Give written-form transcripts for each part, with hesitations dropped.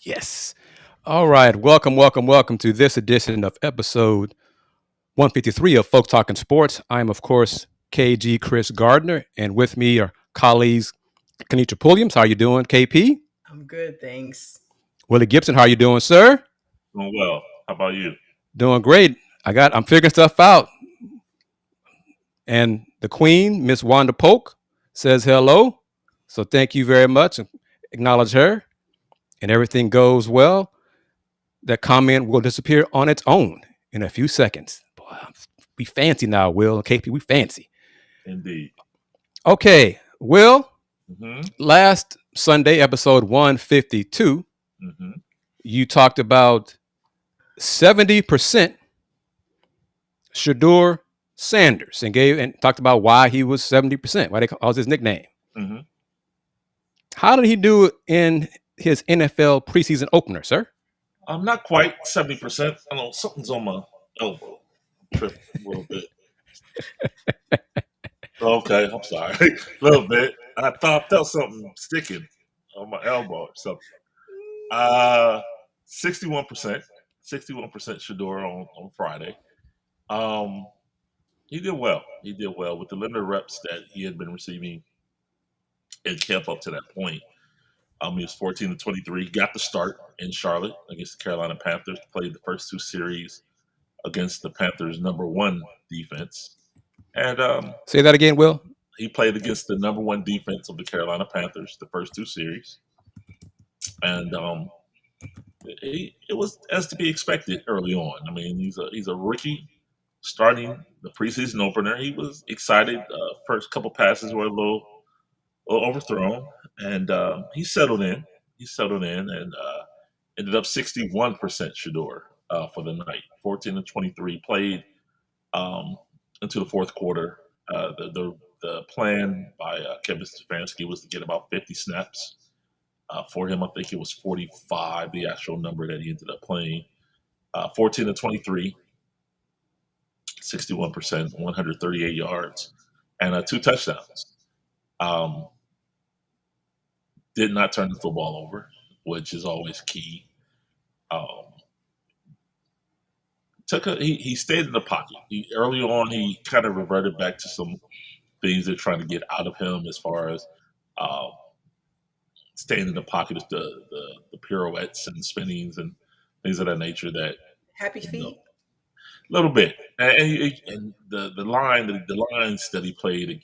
Yes. All right. Welcome to this edition of episode 153 of Folks Talkin Sports. I'm, of course, KG Kris Gardner, and with me are colleagues Kennetra Pulliams. How are you doing, KP? I'm good, thanks. Willy Gibson, how are you doing, sir? Doing well. How about you? Doing great. I'm figuring stuff out. And the Queen, Miss Wanda Polk, says hello. So thank you very much. Acknowledge her. And everything goes well. That comment will disappear on its own in a few seconds. Boy, we fancy now, Will and KP. We fancy. Indeed. Okay, Will. Mm-hmm. Last Sunday, episode 152, you talked about 70% Shedeur Sanders and talked about why he was 70%. Why that was his nickname. Mm-hmm. How did he do in his NFL preseason opener, sir? I'm not quite 70%. I know something's on my elbow. Tripped a little bit. Okay, I'm sorry. A little bit. I felt something sticking on my elbow or something. 61%. 61% Shedeur on Friday. He did well. He did well with the limited reps that he had been receiving in camp up to that point. He was 14-23. Got the start in Charlotte against the Carolina Panthers. Played the first two series against the Panthers' number one defense. And say that again, Will. He played against the number one defense of the Carolina Panthers the first two series, and it was as to be expected early on. I mean, he's a rookie starting the preseason opener. He was excited. First couple passes were a little overthrown, and he settled in. And ended up 61% Shedeur for the night. 14-23 played into the fourth quarter. The plan by Kevin Stefanski was to get about 50 snaps. For him, I think it was 45, the actual number that he ended up playing. 14-23, 61%, 138 yards, and 2 touchdowns. Did not turn the football over, which is always key. He stayed in the pocket. Early on, he kind of reverted back to some things they're trying to get out of him as far as staying in the pocket, the pirouettes and spinnings and things of that nature. That happy feet, a little bit, and the lines that he played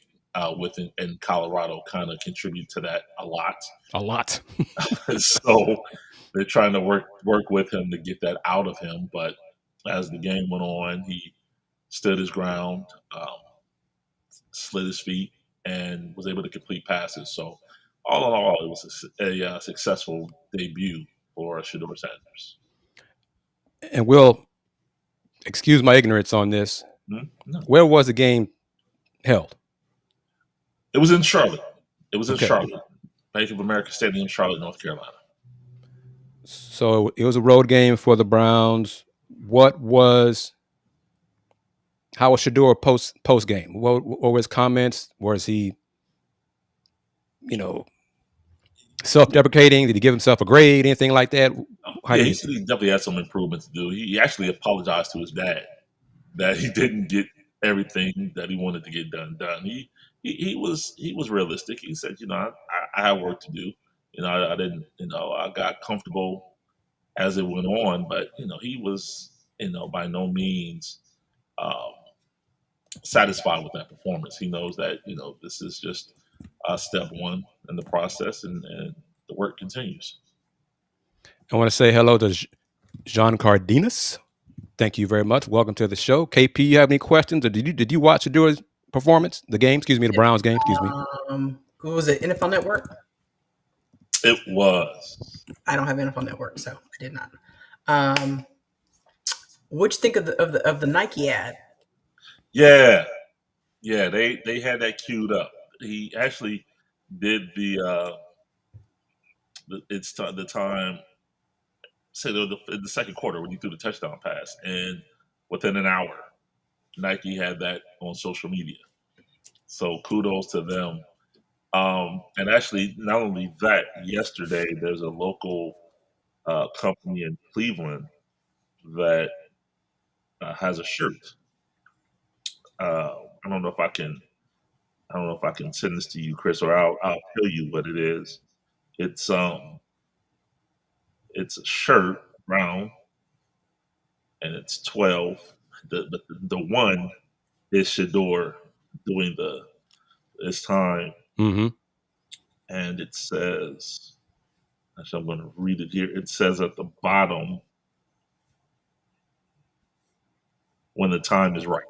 with in Colorado kind of contribute to that a lot. So they're trying to work with him to get that out of him. But as the game went on, he stood his ground, slid his feet, and was able to complete passes. So all in all, it was a successful debut for Shedeur Sanders. And Will, excuse my ignorance on this. No. Where was the game held? It was in Charlotte. Charlotte. Bank of America Stadium, Charlotte, North Carolina. So it was a road game for the Browns. How was Shedeur post game? What were his comments? Was he, self-deprecating? Did he give himself a grade? Anything like that? He definitely had some improvements to do. He actually apologized to his dad that he didn't get everything that he wanted to get done. He was realistic. He said, I have work to do. I didn't, I got comfortable as it went on, but he was, by no means satisfied with that performance. He knows that this is just step one in the process, and the work continues. I want to say hello to Jean Cardenas. Thank you very much. Welcome to the show. KP, you have any questions, or did you watch Shedeur's performance? The Browns game? Who was it? NFL Network? It was. I don't have NFL Network, so I did not. What'd you think of the Nike ad? Yeah, they had that queued up. He actually did the time. Say in the second quarter when he threw the touchdown pass, and within an hour, Nike had that on social media. So kudos to them. And actually, not only that, yesterday there's a local company in Cleveland that has a shirt. I don't know if I can. I don't know if I can send this to you, Chris, or I'll tell you what it is. It's a shirt, brown, and it's 12. The one is Shedeur doing this time, Mm-hmm. and it says. Actually, I'm going to read it here. It says at the bottom, "When the time is right."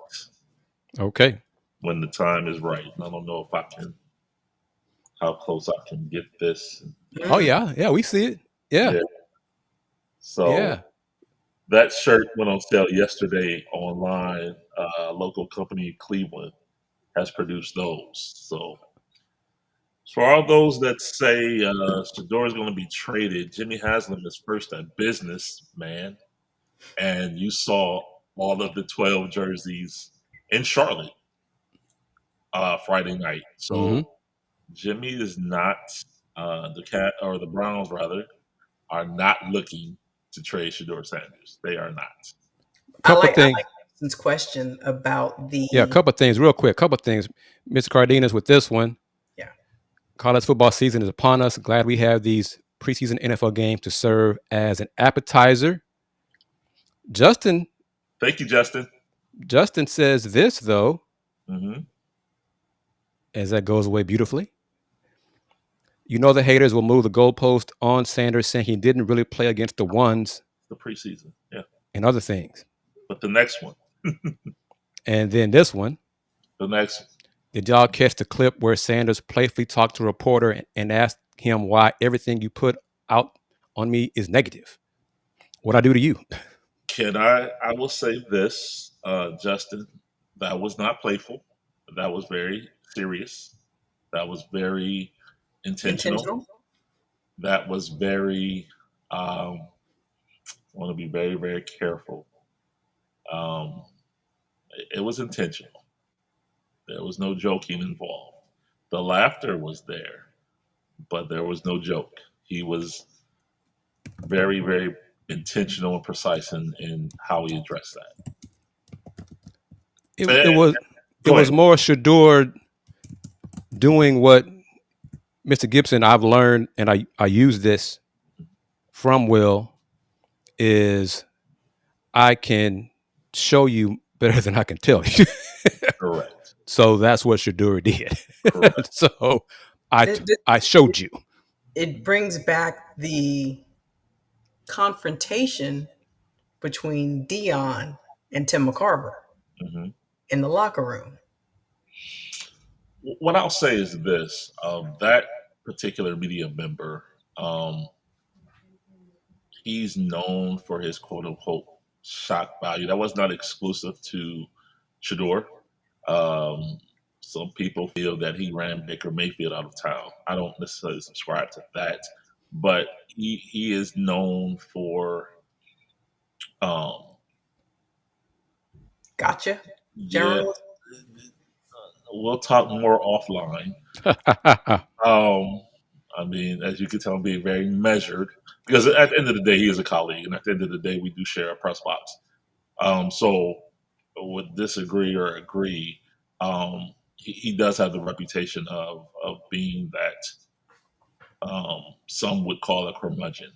Okay. When the time is right. And I don't know if I can, how close I can get this. Oh yeah, yeah, we see it. Yeah, Yeah. So yeah. that shirt went on sale yesterday online. A local company in Cleveland has produced those. So for all those that say Shedeur is going to be traded, Jimmy Haslam is first at business, man. And you saw all of the 12 jerseys in Charlotte Friday night. Mm-hmm. So Jimmy is not the Browns rather are not looking to trade Shedeur Sanders. They are not. I Couple like things. Justin's question about the Yeah, a couple things, real quick. Couple things, Mr. Cardenas, with this one. Yeah. College football season is upon us. Glad we have these preseason NFL games to serve as an appetizer. Justin Thank you, Justin. says this though, Mm-hmm. as that goes away beautifully. You know the haters will move the goalpost on Sanders, saying he didn't really play against the ones The preseason, yeah. and other things. But the next one, And then this one. the next one. Did y'all catch the clip where Sanders playfully talked to a reporter and asked him why everything you put out on me is negative? What'd I do to you? I will say this, Justin, that was not playful. That was very serious. That was very intentional. That was very, I want to be very, very careful. It was intentional. There was no joking involved. The laughter was there, but there was no joke. He was very, very intentional and precise in how he addressed that. It was more Shedeur doing what Mr. Gibson, I've learned, and I use this from Will, is I can show you better than I can tell you. Correct. So that's what Shedeur did. Correct. So I showed you. It brings back the confrontation between Dion and Tim McCarver in the locker room. What I'll say is this: that particular media member, he's known for his "quote unquote" shock value. That was not exclusive to Shedeur. Some people feel that he ran Baker Mayfield out of town. I don't necessarily subscribe to that, but he is known for. Gotcha. Yeah, we'll talk more offline. I mean, as you can tell, I'm being very measured because at the end of the day, he is a colleague, and at the end of the day, we do share a press box. So, would disagree or agree, he does have the reputation of being that some would call a curmudgeon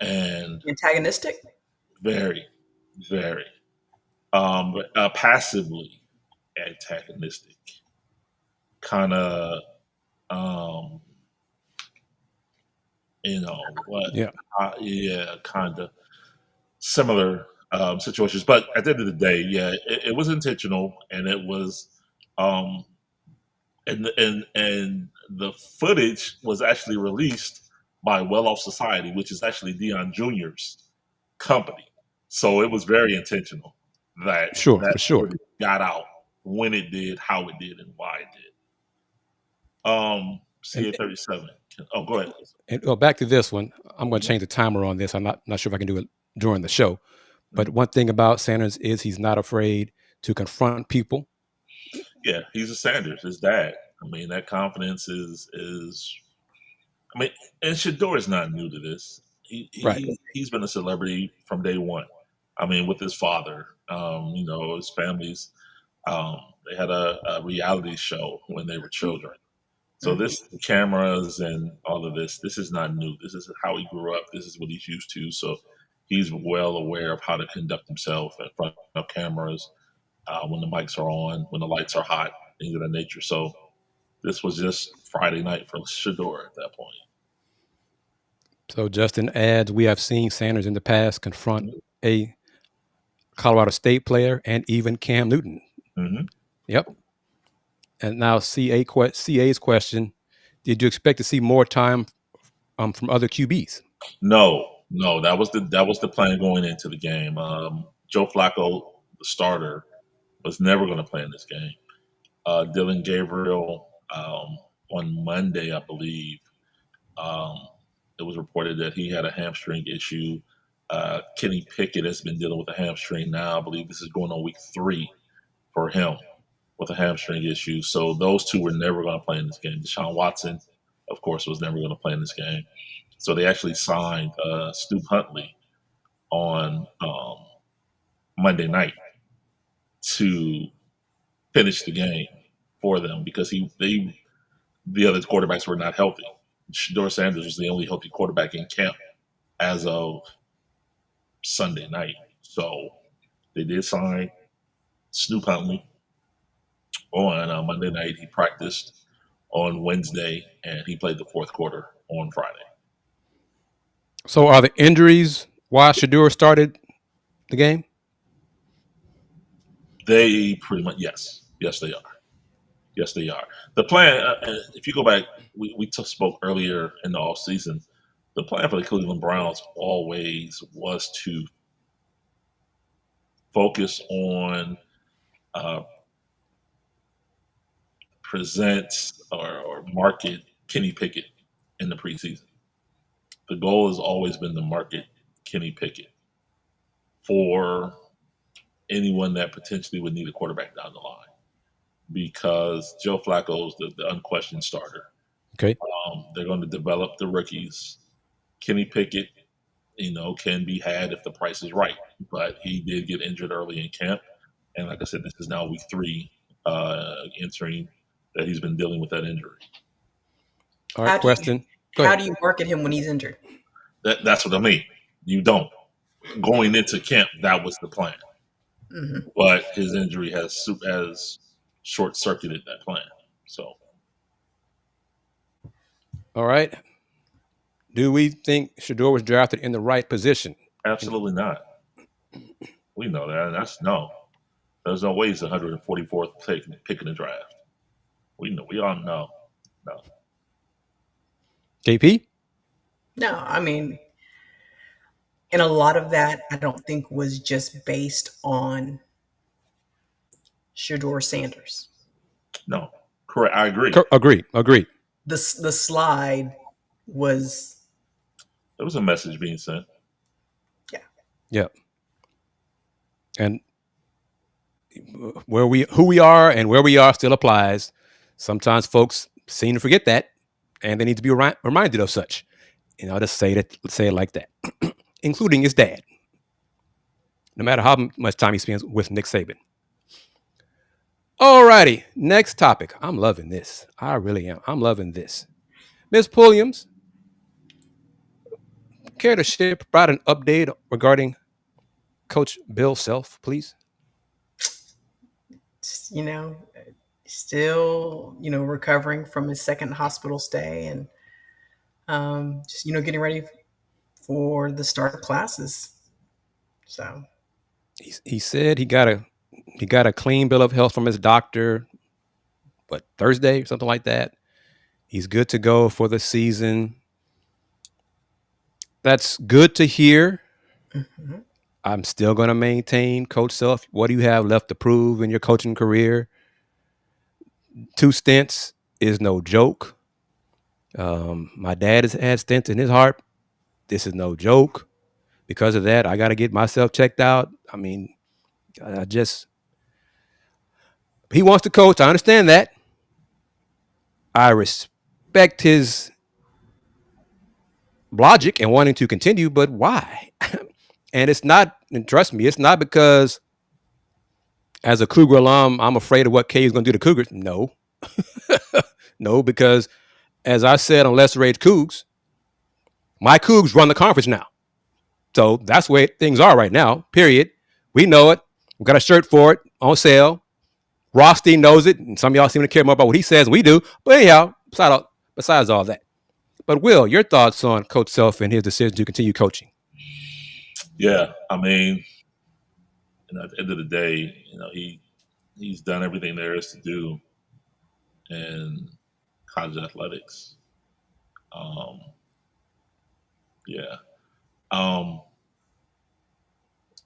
and antagonistic. Very, very, passively antagonistic, kind of. What? Yeah, kind of similar situations. But at the end of the day, yeah, it was intentional, and it was, and the footage was actually released by Well Off Society, which is actually Dion Jr.'s company. So it was very intentional that for sure got out when it did, how it did, and why it did. CA37. Oh, go ahead. And back to this one. I'm going to change the timer on this. I'm not sure if I can do it during the show. But one thing about Sanders is he's not afraid to confront people. Yeah, he's a Sanders, his dad. I mean, that confidence is. I mean, and Shedeur is not new to this. Right. He's been a celebrity from day one. I mean, with his father, his family's, they had a reality show when they were children. So this cameras and all of this is not new. This is how he grew up. This is what he's used to. So he's well aware of how to conduct himself in front of cameras, when the mics are on, when the lights are hot, things of that nature. So this was just Friday night for Shedeur at that point. So Justin adds, we have seen Sanders in the past confront a Colorado State player and even Cam Newton. Mm-hmm. Yep. And now CA's question: did you expect to see more time from other QBs? No, that was the plan going into the game. Joe Flacco, the starter, was never going to play in this game. Dylan Gabriel, on Monday, I believe, it was reported that he had a hamstring issue. Kenny Pickett has been dealing with a hamstring now. I believe this is going on week 3 for him with a hamstring issue. So those two were never going to play in this game. Deshaun Watson, of course, was never going to play in this game. So they actually signed Stu Huntley on Monday night to finish the game for them because the other quarterbacks were not healthy. Shedeur Sanders was the only healthy quarterback in camp as of Sunday night. So they did sign Snoop Huntley on Monday night. He practiced on Wednesday, and he played the fourth quarter on Friday. So are the injuries why Shedeur started the game? They pretty much, yes, they are. Yes, they are. The plan, if you go back, we spoke earlier in the offseason, the plan for the Cleveland Browns always was to focus on present or market Kenny Pickett in the preseason. The goal has always been to market Kenny Pickett for anyone that potentially would need a quarterback down the line, because Joe Flacco's the unquestioned starter. Okay. They're going to develop the rookies. Kenny Pickett, can be had if the price is right, but he did get injured early in camp. And like I said, this is now week 3 entering that he's been dealing with that injury. All right, question. How do you market him when he's injured? That's what I mean. You don't. Going into camp, that was the plan. Mm-hmm. But his injury has short-circuited that plan. So. All right. Do we think Shedeur was drafted in the right position? Absolutely not. We know that. That's no. There's no way he's 144th pick in the draft. We all know. No. KP? No, I mean, and a lot of that I don't think was just based on Shedeur Sanders. No, correct. I agree. Agree. The slide was. There was a message being sent. Yeah. And who we are and where we are still applies. Sometimes folks seem to forget that, and they need to be reminded of such. I'll just say it like that, including his dad. No matter how much time he spends with Nick Saban. All righty, next topic. I'm loving this. I really am. I'm loving this. Ms. Pulliams, care to provide an update regarding Coach Bill Self, please? Still, recovering from his second hospital stay, and just getting ready for the start of classes. So he said he got a clean bill of health from his doctor, Thursday or something like that. He's good to go for the season. That's good to hear. Mm-hmm. I'm still going to maintain, Coach Self, what do you have left to prove in your coaching career? 2 stints is no joke. My dad has had stints in his heart. This is no joke. Because of that, I got to get myself checked out. I mean, he wants to coach. I understand that. I respect his logic and wanting to continue, but why? And it's not, and trust me, it's not because as a Cougar alum, I'm afraid of what KU is going to do to Cougars. No. No, because as I said on Lesser Age Cougs, my Cougs run the conference now. So that's the way things are right now, period. We know it. We've got a shirt for it on sale. Rothstein knows it, and some of y'all seem to care more about what he says than we do. But anyhow, besides all that. But Will, your thoughts on Coach Self and his decision to continue coaching? Yeah, I mean, at the end of the day, he's done everything there is to do in college athletics. Yeah.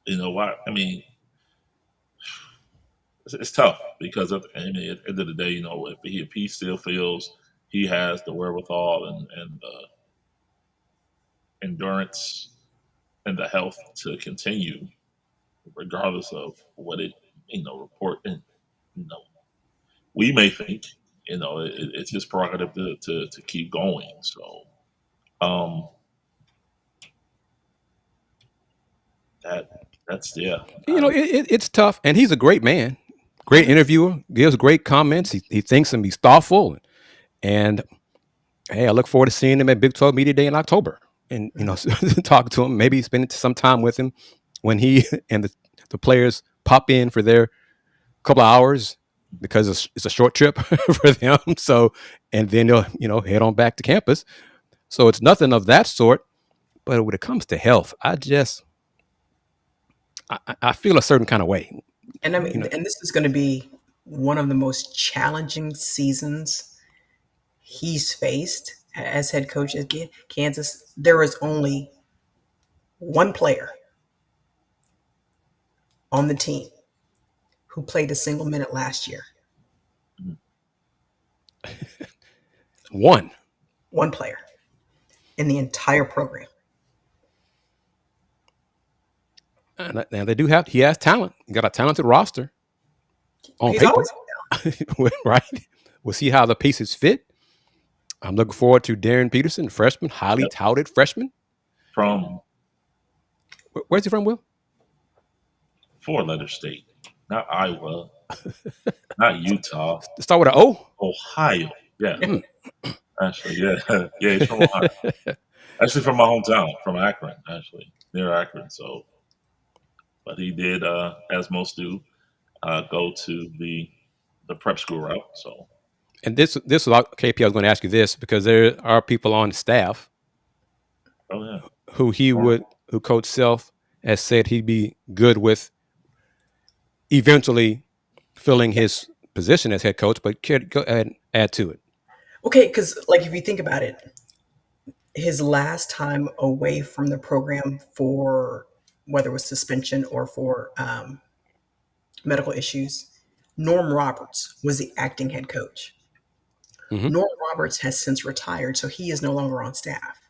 Why? I mean, it's tough because at the end of the day, if he still feels he has the wherewithal and the endurance and the health to continue, regardless of what it report and we may think it's his prerogative to keep going. So that's it's tough, and he's a great man, great interviewer, gives great comments. He thinks and he's thoughtful, and hey, I look forward to seeing him at Big 12 Media Day in October, and talk to him, maybe spend some time with him when he and the players pop in for their couple of hours, because it's a short trip for them. So, and then they'll head on back to campus. So it's nothing of that sort. But when it comes to health, I feel a certain kind of way. And I mean, and this is going to be one of the most challenging seasons he's faced as head coach at Kansas. There is only one player on the team who played a single minute last year. One player in the entire program. And he has talent. He got a talented roster on paper. Right? We'll see how the pieces fit. I'm looking forward to Darren Peterson, freshman, highly touted freshman. Where's he from, Will? Four-letter state, not Iowa, not Utah. Start with an O? Ohio. Yeah. Actually, yeah. Yeah, he's from Ohio. Actually, from my hometown, from Akron, actually, near Akron. So, but he did, as most do, go to the prep school route. So, and this was KP. I was going to ask you this because there are people on the staff. Oh yeah. Who Coach Self has said he'd be good with eventually filling his position as head coach. But go ahead and add to it. Okay, because if you think about it, his last time away from the program for whether it was suspension or for medical issues, Norm Roberts was the acting head coach. Mm-hmm. Norm Roberts has since retired, so he is no longer on staff.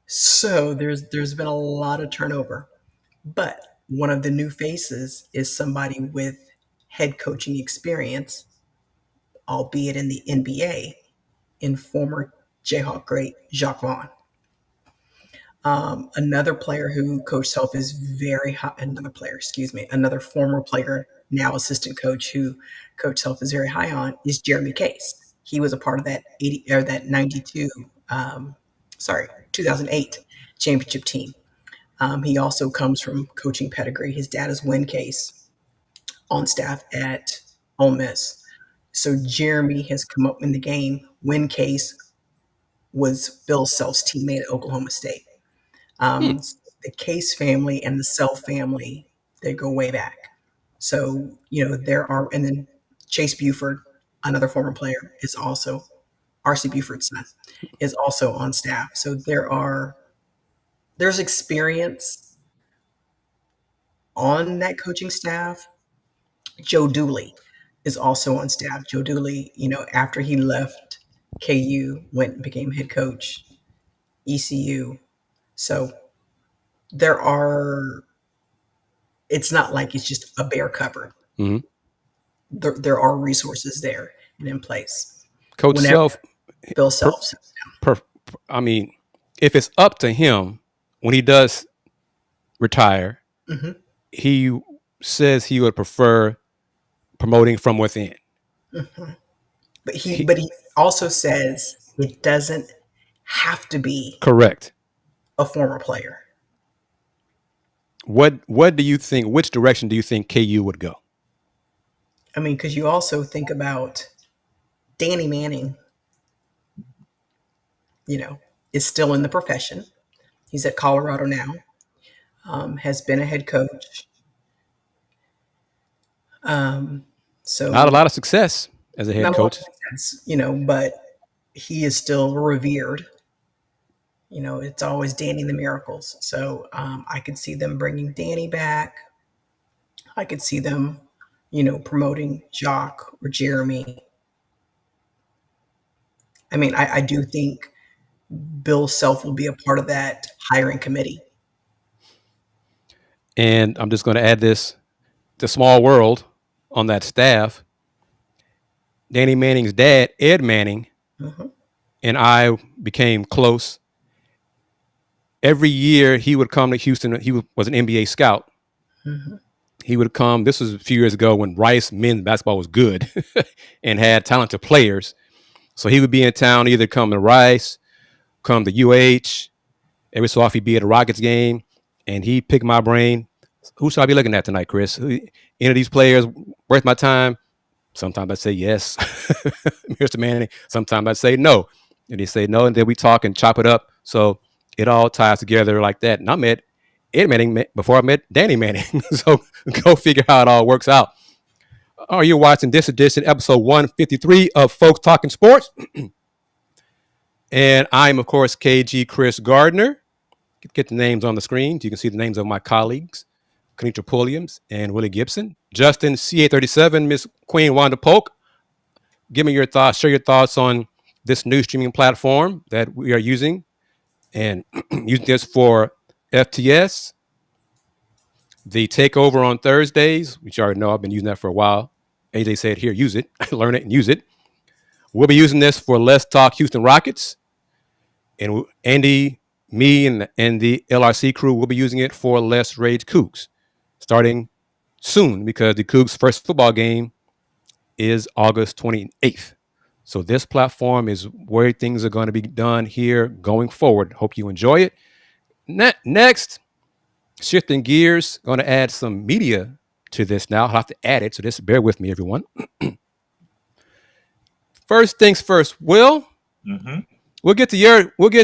So there's been a lot of turnover. But one of the new faces is somebody with head coaching experience, albeit in the NBA, in former Jayhawk great Jacques Vaughn. Another player who Coach Self is very high, another former player, now assistant coach, who Coach Self is very high on, is Jeremy Case. He was a part of that 2008 championship team. He also comes from coaching pedigree. His dad is Win Case, on staff at Ole Miss. So Jeremy has come up in the game. Win Case was Bill Self's teammate at Oklahoma State. The Case family and the Self family, they go way back. So, there are, and then Chase Buford, another former player, is also, R.C. Buford's son, is also on staff. So there's experience on that coaching staff. Joe Dooley is also on staff. Joe Dooley, after he left KU, went and became head coach, ECU. So it's not like it's just a bare cupboard. Mm-hmm. There are resources there and in place. Coach Self, Bill Self. if it's up to him when he does retire, Mm-hmm. he says he would prefer promoting from within. Mm-hmm. But He, he also says it doesn't have to be correct. a former player. What do you think? Which direction do you think KU would go? I mean, because you also think about Danny Manning, is still in the profession. He's at Colorado now, has been a head coach. Um, Not a so lot of success as a head not a lot coach. of sense, but he is still revered. It's always Danny the Miracles. So I could see them bringing Danny back. I could see them, promoting Jacques or Jeremy. I mean, I do think Bill Self will be a part of that hiring committee. And I'm just going to add this: the small world on that staff. Danny Manning's dad, Ed Manning, Mm-hmm. and I became close. Every year he would come to Houston. He was an NBA scout. Mm-hmm. He would come. This was a few years ago when Rice men's basketball was good and had talented players. So he would be in town, either come to Rice, come to UH. Every so often he'd be at a Rockets game, and he'd pick my brain. Who should I be looking at tonight, Kris? Any of these players worth my time? Sometimes I'd say yes, Mr. Manning. Sometimes I'd say no. And he'd say no, and then we talk and chop it up. So it all ties together like that. And I met Ed Manning before I met Danny Manning. So go figure how it all works out. Are you watching this edition, episode 153 of Folks Talkin Sports? And I'm, of course, KG Kris Gardner. Get the names on the screen. You can see the names of my colleagues, Kennetra Pulliams and Willy Gibson. Justin, CA37, Miss Queen Wanda Polk. Give me your thoughts, share your thoughts on this new streaming platform that we are using and using this for FTS. The takeover on Thursdays, which you already know, I've been using that for a while. AJ said, here, use it, learn it and use it. We'll be using this for Let's Talk Houston Rockets. And Andy, me, and the LRC crew will be using it for Let's Rage Cougs, starting soon because the Cougs' first football game is August 28th. So this platform is where things are going to be done here going forward. Hope you enjoy it. Next, shifting gears, going to add some media to this now. I'll have to add it, so just bear with me, everyone. First things first, Will. Mm-hmm. We'll get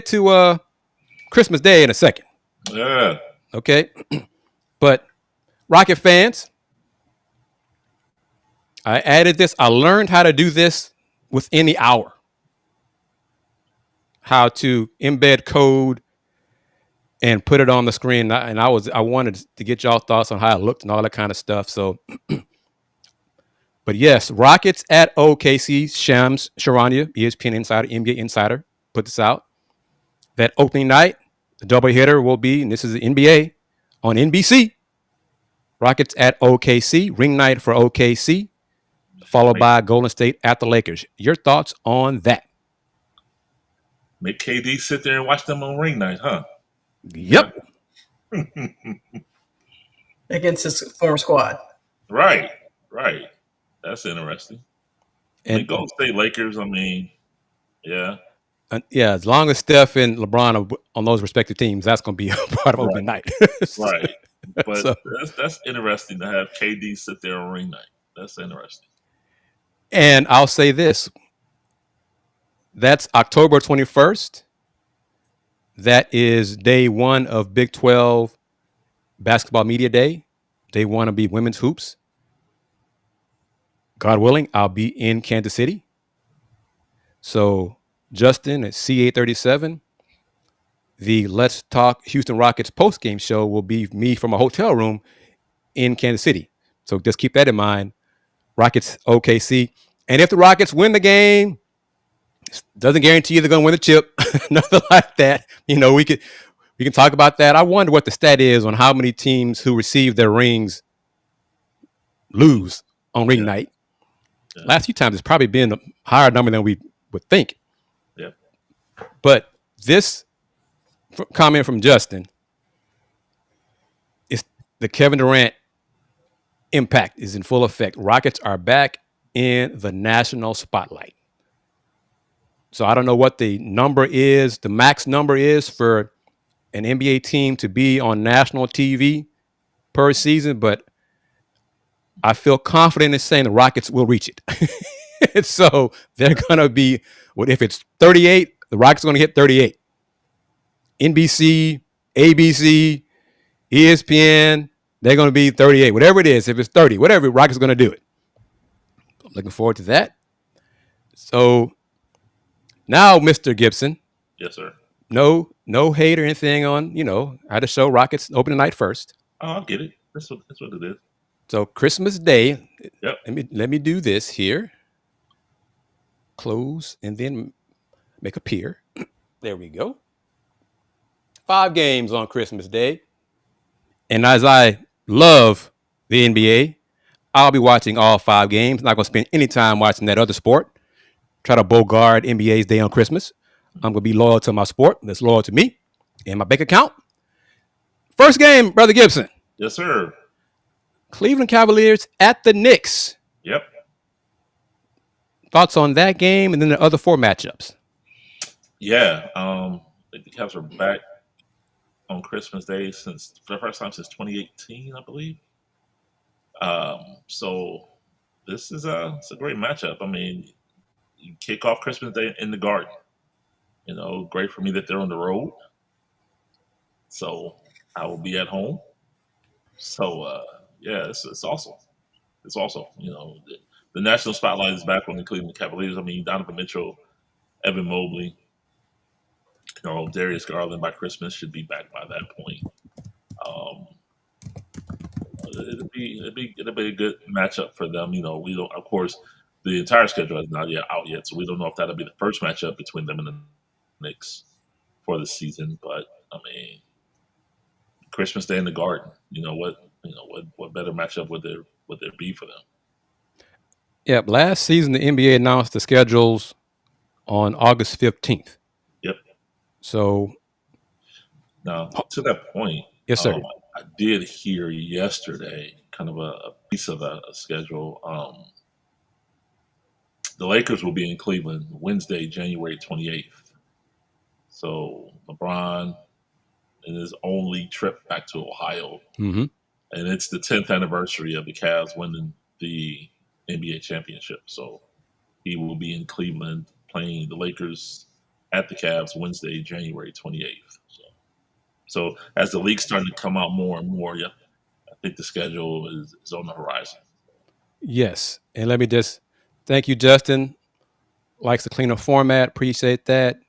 to Christmas Day in a second. Yeah. Okay. But Rocket fans, I added this. I learned how to do this within the hour. How to embed code and put it on the screen. And I wanted to get y'all thoughts on how it looked and all that kind of stuff. So, but yes, Rockets at OKC. Shams Charania, ESPN Insider, NBA Insider, put this out. That opening night, the double hitter will be, and this is the NBA, on NBC. Rockets at OKC, ring night for OKC, followed by Golden State at the Lakers. Your thoughts on that? Make KD sit there and watch them on ring night, huh? Yep. Against his former squad. Right. That's interesting. And Golden State Lakers, yeah. Yeah, as long as Steph and LeBron are on those respective teams, that's going to be a part of opening night. Right. But So, that's interesting to have KD sit there on ring night. That's interesting. and I'll say this. That's October 21st. That is day one of Big 12 Basketball Media Day. Day one will be women's hoops. God willing, I'll be in Kansas City. So Justin at CA37, the Let's Talk Houston Rockets post-game show will be me from a hotel room in Kansas City. So just keep that in mind. Rockets, OKC. And if the Rockets win the game, doesn't guarantee they're going to win the chip. Nothing like that. We can talk about that. I wonder what the stat is on how many teams who receive their rings lose on ring night. Yeah. Last few times it's probably been a higher number than we would think. Yeah. But this comment from Justin. It's the Kevin Durant impact is in full effect. Rockets are back in the national spotlight. So I don't know what the number is, the max number is for an NBA team to be on national TV per season, but I feel confident in saying the Rockets will reach it. So they're going to be, if it's 38, the Rockets are going to hit 38. NBC, ABC, ESPN, they're going to be 38. Whatever it is, if it's 30, whatever, Rockets are going to do it. I'm looking forward to that. So now, Mr. Gibson. Yes, sir. No hate or anything on, I had to show Rockets opening night first. Oh, I get it. That's what it is. So Christmas Day, Yep. Let me do this here. Close and then make appear. There we go. 5 games on Christmas Day. And as I love the NBA, I'll be watching all 5 games. Not going to spend any time watching that other sport. Try to bogart NBA's day on Christmas. I'm going to be loyal to my sport that's loyal to me and my bank account. First game, Brother Gibson. Yes, sir. Cleveland Cavaliers at the Knicks. Yep. Thoughts on that game and then the other 4 matchups? Yeah. The Cavs are back on Christmas Day for the first time since 2018, I believe. So this is it's a great matchup. I mean, you kick off Christmas Day in the Garden. Great for me that they're on the road. So I will be at home. So yeah, it's awesome. It's awesome. The national spotlight is back on the Cleveland Cavaliers. I mean, Donovan Mitchell, Evan Mobley, Darius Garland by Christmas should be back by that point. It'll be a good matchup for them. We don't, of course, the entire schedule is not yet out yet, so we don't know if that'll be the first matchup between them and the Knicks for the season. But I mean, Christmas Day in the Garden. What better matchup would there be for them? Yeah, last season the NBA announced the schedules on August 15th. Yep. So now to that point, yes, sir. I did hear yesterday kind of a piece of a schedule. The Lakers will be in Cleveland Wednesday, January 28th. So LeBron in his only trip back to Ohio. Mm-hmm. And it's the 10th anniversary of the Cavs winning the NBA championship. So he will be in Cleveland playing the Lakers at the Cavs Wednesday, January 28th. So as the league's starting to come out more and more, yeah, I think the schedule is on the horizon. Yes. And let me just thank you, Justin. Likes the cleaner format. Appreciate that.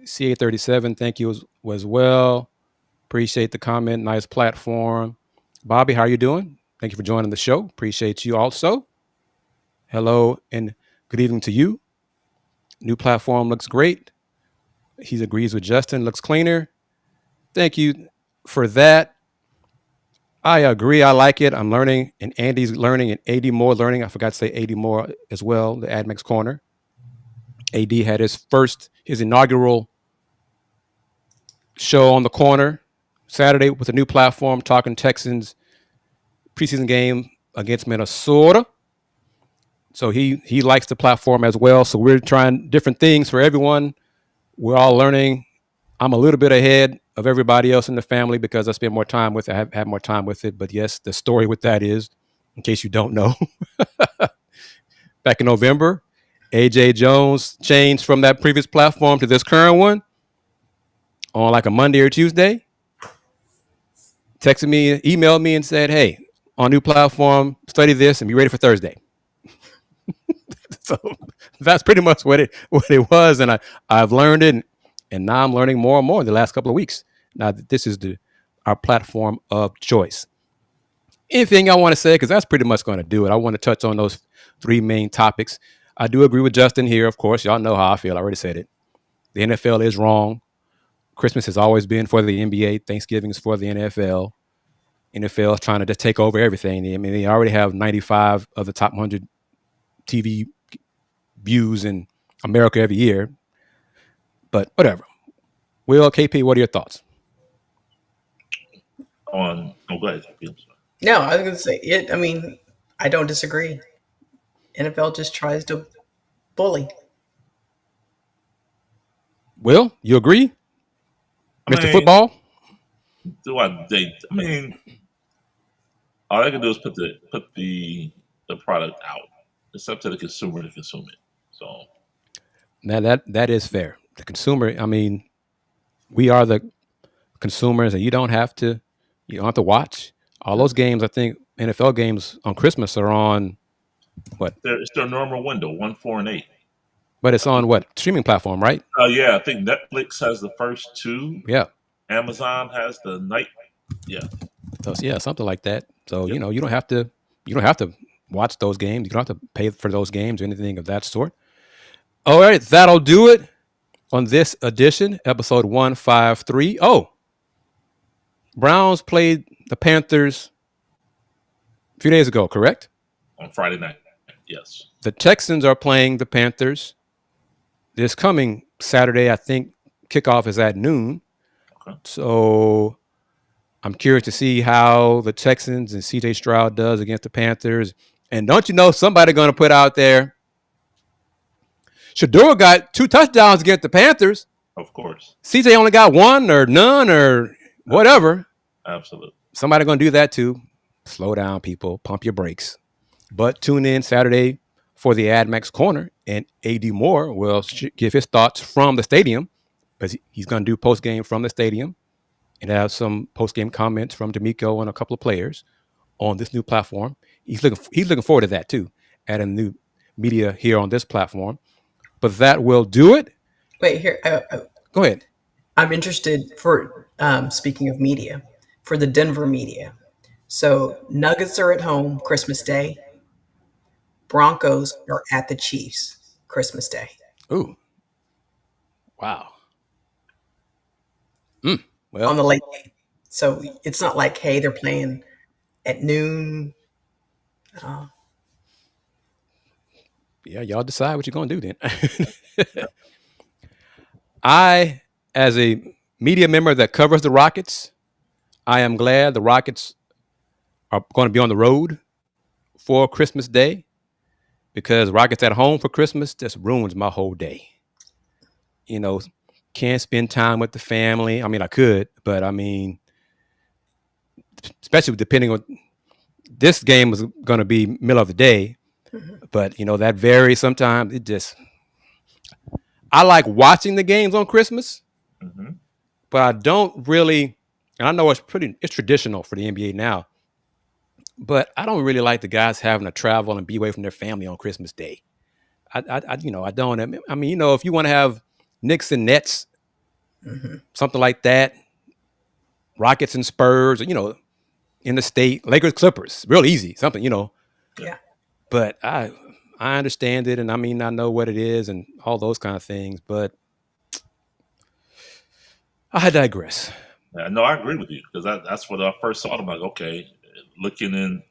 CA37, thank you as well. Appreciate the comment. Nice platform. Bobby, how are you doing? Thank you for joining the show. Appreciate you also. Hello and good evening to you. New platform looks great. He agrees with Justin. Looks cleaner. Thank you for that. I agree. I like it. I'm learning, and Andy's learning, and AD Moore learning. I forgot to say AD Moore as well, the AdMax Corner. AD had his inaugural show on the corner Saturday with a new platform, talking Texans preseason game against Minnesota. So he likes the platform as well. So we're trying different things for everyone. We're all learning. I'm a little bit ahead of everybody else in the family because I spend more time with it. I have more time with it. But yes, the story with that is, in case you don't know, back in November, AJ Jones changed from that previous platform to this current one on like a Monday or Tuesday. Texted me, emailed me and said, hey, on new platform, study this and be ready for Thursday. So that's pretty much what it was. And I've learned it. And now I'm learning more and more in the last couple of weeks. Now this is our platform of choice. Anything I want to say, because that's pretty much going to do it. I want to touch on those 3 main topics. I do agree with Justin here, of course. Y'all know how I feel. I already said it. The NFL is wrong. Christmas has always been for the NBA. Thanksgiving is for the NFL. NFL is trying to just take over everything. I mean, they already have 95 of the top 100 TV views in America every year. But whatever. Will, KP, what are your thoughts? on. Oh, go ahead. I'm sorry. No, I was going to say it. I mean, I don't disagree. NFL just tries to bully. Will, you agree, I Mr. mean, Football? do I? I mean, all I can do is put the product out. It's up to the consumer to consume it. So Now that is fair. The consumer, I mean, we are the consumers, and you don't have to watch all those games. I think NFL games on Christmas are on what? it's their normal window, 1, 4, and 8. But it's on what streaming platform, right? Oh yeah, I think Netflix has the first two. Yeah, Amazon has the night. Yeah. so, yeah, something like that. So Yep. you don't have to watch those games. You don't have to pay for those games or anything of that sort. All right, that'll do it on this edition, episode 153. Oh, Browns played the Panthers a few days ago, correct? On Friday night. Yes. The Texans are playing the Panthers this coming Saturday. I think kickoff is at noon. Okay. So I'm curious to see how the Texans and CJ Stroud does against the Panthers. And don't you know somebody going to put out there, Shedeur got 2 touchdowns against the Panthers. Of course. CJ only got 1 or none or whatever. Absolutely. Somebody going to do that too. Slow down, people. Pump your brakes. But tune in Saturday for the AdMax Corner, and AD Moore will give his thoughts from the stadium, because he's going to do post-game from the stadium and have some post-game comments from D'Amico and a couple of players on this new platform. He's looking forward to that too, adding new media here on this platform. But that will do it. Wait, here. Go ahead. I'm interested for, speaking of media, for the Denver media. So Nuggets are at home Christmas Day. Broncos are at the Chiefs Christmas Day. Ooh. Wow. Well, on the late game. So it's not like, hey, they're playing at noon. Yeah, y'all decide what you're going to do then. I, as a media member that covers the Rockets, I am glad the Rockets are going to be on the road for Christmas Day, because Rockets at home for Christmas just ruins my whole day. You know, can't spend time with the family. I mean, I could, but I mean, especially depending on, this game was going to be middle of the day, but you know, that varies sometimes. I like watching the games on Christmas, but I don't really, and I know it's traditional for the NBA now, but I don't really like the guys having to travel and be away from their family on Christmas Day. I don't. I mean, if you want to have Knicks and Nets, something like that, Rockets and Spurs, in the state, Lakers, Clippers, real easy, something, Yeah. But I understand it, and I mean, I know what it is and all those kind of things, but I digress. Yeah, no, I agree with you, because that's what I first saw. I'm like, okay, looking in,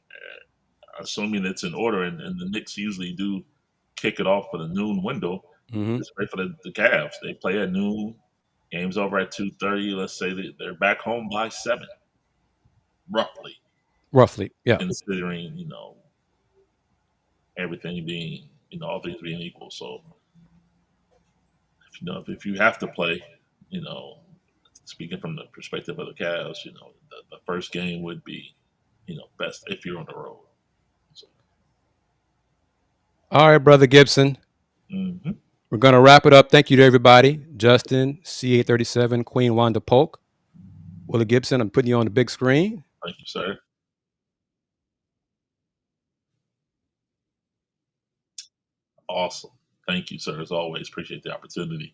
assuming it's in order, and the Knicks usually do kick it off for the noon window. It's great for the Cavs. They play at noon. Game's over at 2:30. Let's say they're back home by 7, roughly. Roughly, yeah. Considering everything being all things being equal. So if you have to play, speaking from the perspective of the Cavs, the first game would be best if you're on the road. So. All right, brother Gibson. We're going to wrap it up. Thank you to everybody. Justin, C837, Queen Wanda Polk, Willie Gibson. I'm putting you on the big screen. Thank you, sir. Awesome. Thank you, sir. As always, appreciate the opportunity.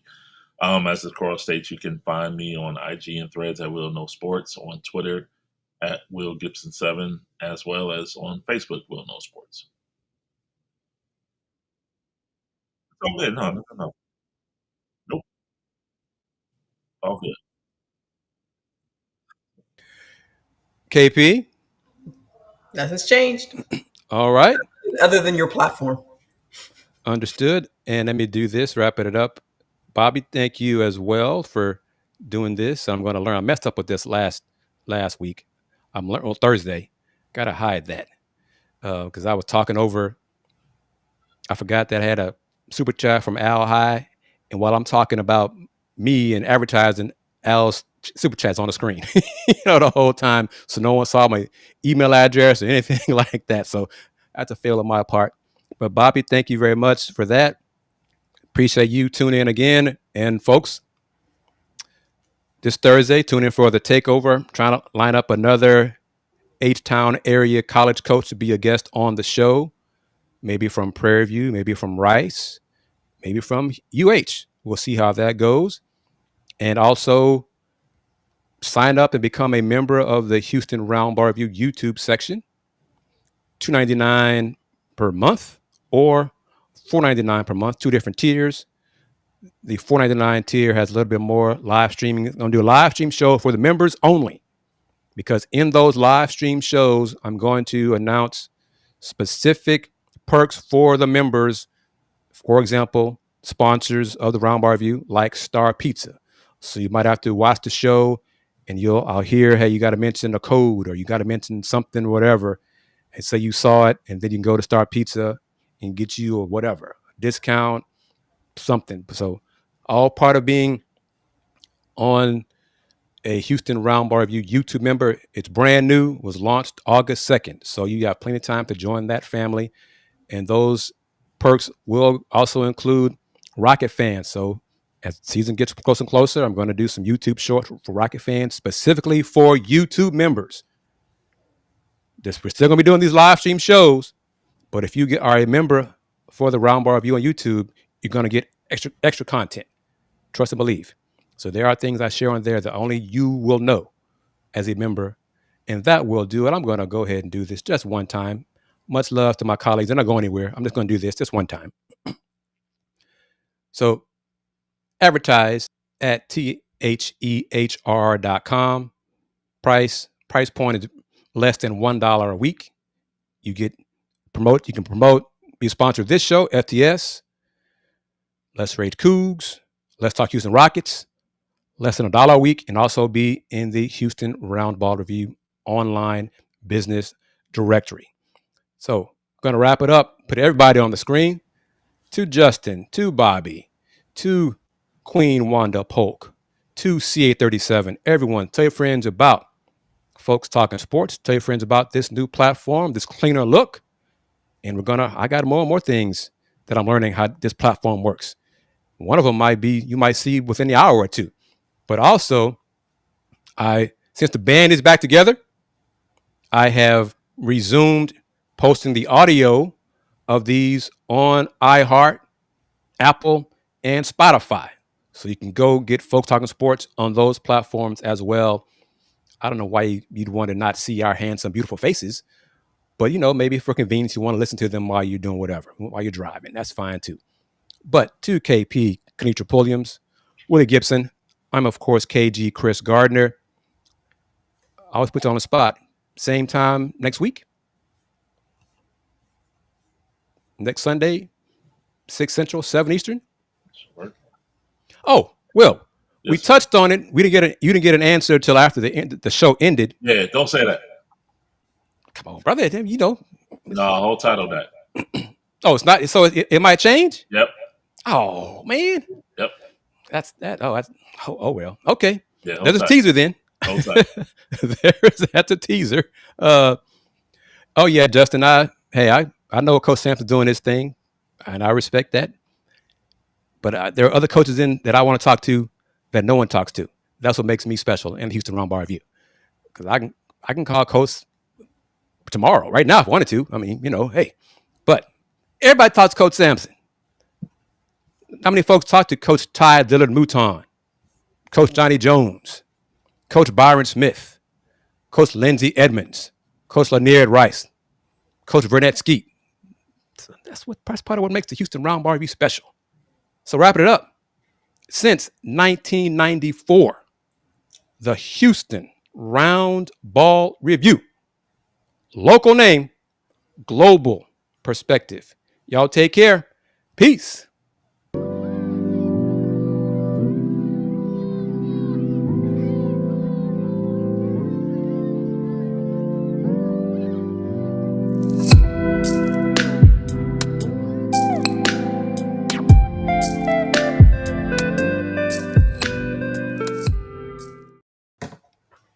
As the Coral states, you can find me on IG and Threads at Will Know Sports, on Twitter at Will Gibson 7, as well as on Facebook, Will Know Sports. Oh, good. No. Nope. All good. KP? Nothing's changed. All right. Other than your platform. Understood. And let me do this, wrapping it up. Bobby, thank you as well for doing this. I'm going to learn. I messed up with this last week. I'm learning on Thursday. Got to hide that because I was talking over. I forgot that I had a super chat from Al High, and while I'm talking about me and advertising, Al's super chat's on the screen, the whole time, so no one saw my email address or anything like that. So that's a fail on my part. But Bobby, thank you very much for that. Appreciate you tuning in again, and folks, this Thursday, tune in for the takeover. Trying to line up another H-Town area college coach to be a guest on the show. Maybe from Prairie View, maybe from Rice, maybe from UH. We'll see how that goes. And also sign up and become a member of the Houston Roundball Review YouTube section. $2.99 per month or $4.99 per month, two different tiers. The $4.99 tier has a little bit more live streaming. I'm going to do a live stream show for the members only, because in those live stream shows, I'm going to announce specific perks for the members. For example, sponsors of the Roundball Review like Star Pizza. So you might have to watch the show and I'll hear, hey, you got to mention a code or you got to mention something, whatever, and say you saw it, and then you can go to Star Pizza and get you a whatever, discount, something. So all part of being on a Houston Roundball Review YouTube member. It's brand new, was launched August 2nd. So you have plenty of time to join that family. And those perks will also include Rocket fans. So as the season gets closer and closer, I'm going to do some YouTube shorts for Rocket fans, specifically for YouTube members. We're still going to be doing these live stream shows, but if you are a member for the Roundball Review on YouTube, you're going to get extra content. Trust and believe. So there are things I share on there that only you will know as a member, and that will do it. I'm going to go ahead and do this just one time. Much love to my colleagues. They're not going anywhere. I'm just going to do this just one time. So advertise at thehr.com. Price point is less than $1 a week. You can promote, be a sponsor of this show, FTS. Let's Rage Cougs. Let's Talk Houston Rockets. Less than $1 a week, and also be in the Houston Roundball Review online business directory. So I'm going to wrap it up. Put everybody on the screen. To Justin, to Bobby, to Queen Wanda Polk, to CA37. Everyone, tell your friends about Folks Talking Sports. Tell your friends about this new platform, this cleaner look. And I got more and more things that I'm learning how this platform works. One of them might be, you might see within the hour or two. But also, since the band is back together, I have resumed posting the audio of these on iHeart, Apple, and Spotify. So you can go get Folks Talking Sports on those platforms as well. I don't know why you'd want to not see our handsome, beautiful faces, but maybe for convenience, you want to listen to them while you're doing whatever, while you're driving. That's fine too. But to KP, Kennetra Pulliams, Willy Gibson, I'm, of course, KG Kris Gardner. I always put you on the spot. Same time next week. Next Sunday, 6 Central, 7 Eastern. Sure. Oh, Will, yes, we touched on it. You didn't get an answer until after the show ended. Yeah, don't say that. Come on, brother. No, hold tight on that. Oh, it's not. So it might change? Yep. Oh, man. Yep. That's that. Oh well. Okay. Yeah, there's a teaser then. That's a teaser. Oh yeah, Justin. I know Coach Sampson's doing his thing, and I respect that. But there are other coaches that I want to talk to that no one talks to. That's what makes me special in the Houston Roundball Review, because I can call Coach tomorrow, right now, if I wanted to. I mean, hey, but everybody talks to Coach Sampson. How many folks talk to Coach Ty Dillard Mouton, Coach Johnny Jones, Coach Byron Smith, Coach Lindsey Edmonds, Coach Lanier Rice, Coach Vernette Skeet? So that's part of what makes the Houston Roundball Review special. So wrapping it up, since 1994, the Houston Roundball Review, local name, global perspective. Y'all take care. Peace.